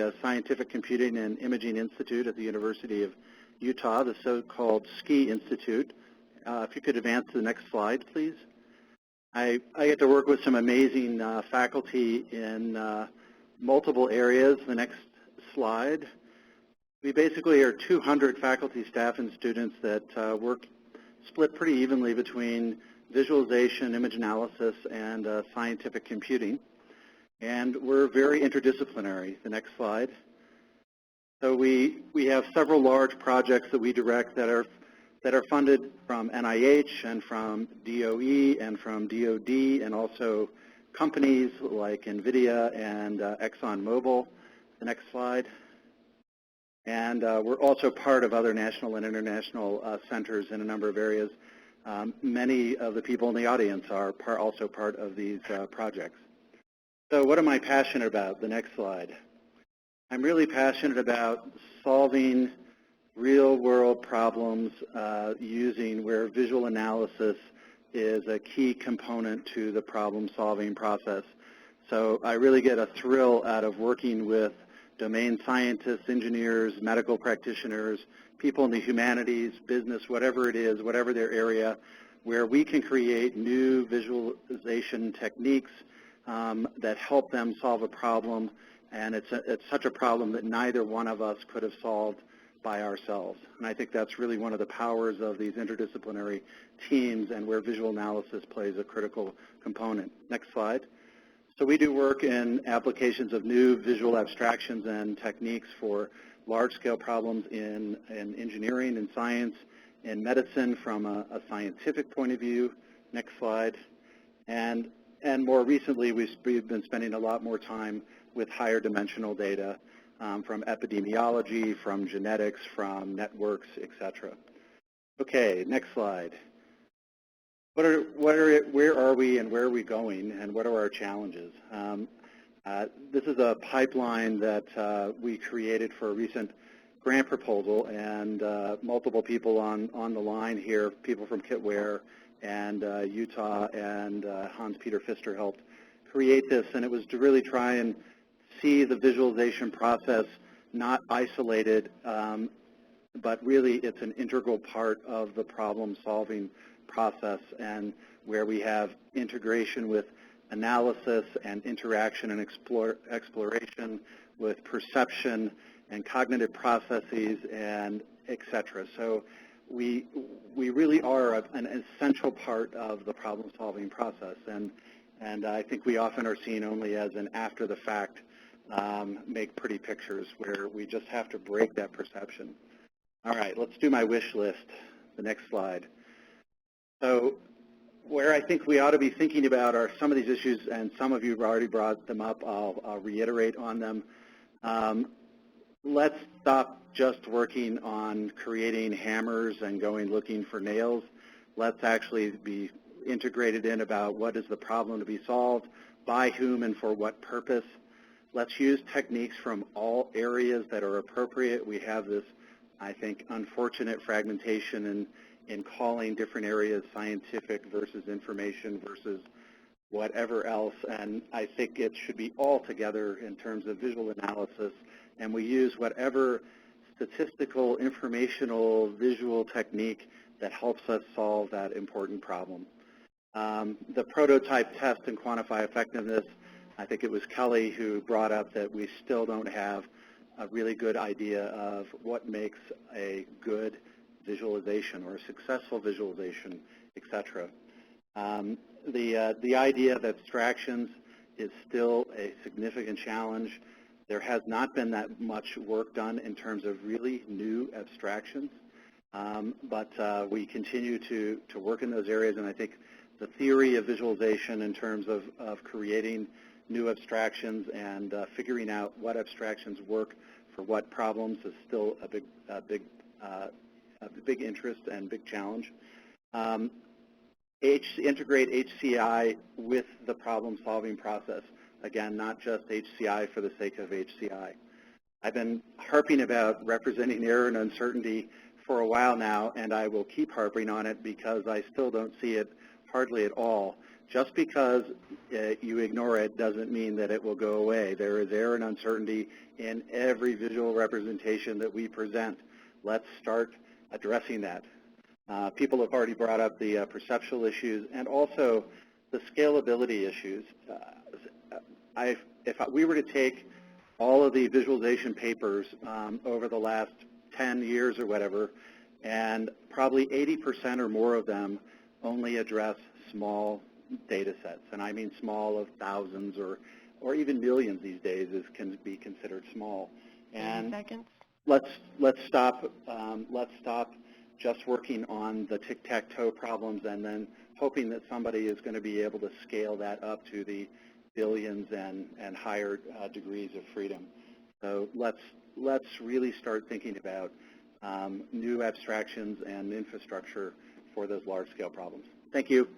the Scientific Computing and Imaging Institute at the University of Utah, the so-called SCI Institute. If you could advance to the next slide, please. I get to work with some amazing faculty in multiple areas. The next slide. We basically are 200 faculty, staff, and students that work split pretty evenly between visualization, image analysis, and scientific computing. And we're very interdisciplinary. The next slide. So we have several large projects that we direct that are funded from NIH and from DOE and from DOD, and also companies like NVIDIA and ExxonMobil. The next slide. And we're also part of other national and international centers in a number of areas. Many of the people in the audience are also part of these projects. So what am I passionate about? The next slide. I'm really passionate about solving real-world problems using where visual analysis is a key component to the problem-solving process. So I really get a thrill out of working with domain scientists, engineers, medical practitioners, people in the humanities, business, whatever it is, whatever their area, where we can create new visualization techniques that help them solve a problem. And it's such a problem that neither one of us could have solved by ourselves. And I think that's really one of the powers of these interdisciplinary teams and where visual analysis plays a critical component. Next slide. So we do work in applications of new visual abstractions and techniques for large-scale problems in engineering and science, in medicine from a scientific point of view. Next slide. And more recently, we've been spending a lot more time with higher dimensional data from epidemiology, from genetics, from networks, etc. Okay, next slide. Where are we and where are we going, and what are our challenges? This is a pipeline that we created for a recent grant proposal, and multiple people on the line here, people from Kitware and Utah, and Hans-Peter Pfister helped create this, and it was to really try and see the visualization process not isolated, but really it's an integral part of the problem-solving process, and where we have integration with analysis and interaction and exploration with perception and cognitive processes and etc. So we really are an essential part of the problem-solving process, and I think we often are seen only as an after-the-fact make pretty pictures where we just have to break that perception. All right, let's do my wish list. The next slide. So where I think we ought to be thinking about are some of these issues, and some of you have already brought them up. I'll reiterate on them. Let's stop just working on creating hammers and going looking for nails. Let's actually be integrated in about what is the problem to be solved, by whom and for what purpose. Let's use techniques from all areas that are appropriate. We have this, I think, unfortunate fragmentation in calling different areas scientific versus information versus whatever else, and I think it should be all together in terms of visual analysis, and we use whatever statistical, informational, visual technique that helps us solve that important problem. The prototype test and quantify effectiveness, I think it was Kelly who brought up that we still don't have a really good idea of what makes a good visualization or a successful visualization, etc. The idea of abstractions is still a significant challenge. There has not been that much work done in terms of really new abstractions, but we continue to work in those areas, and I think the theory of visualization in terms of creating new abstractions and figuring out what abstractions work for what problems is still a big interest and big challenge. Integrate HCI with the problem-solving process. Again, not just HCI for the sake of HCI. I've been harping about representing error and uncertainty for a while now, and I will keep harping on it because I still don't see it hardly at all Just because you ignore it doesn't mean that it will go away. There is error and uncertainty in every visual representation that we present. Let's start addressing that. People have already brought up the perceptual issues and also the scalability issues. If we were to take all of the visualization papers over the last 10 years or whatever, and probably 80% or more of them only address small data sets, and I mean small of thousands or even millions these days can be considered small. And let's stop just working on the tic-tac-toe problems and then hoping that somebody is going to be able to scale that up to the billions and higher degrees of freedom. So let's really start thinking about new abstractions and infrastructure for those large-scale problems. Thank you.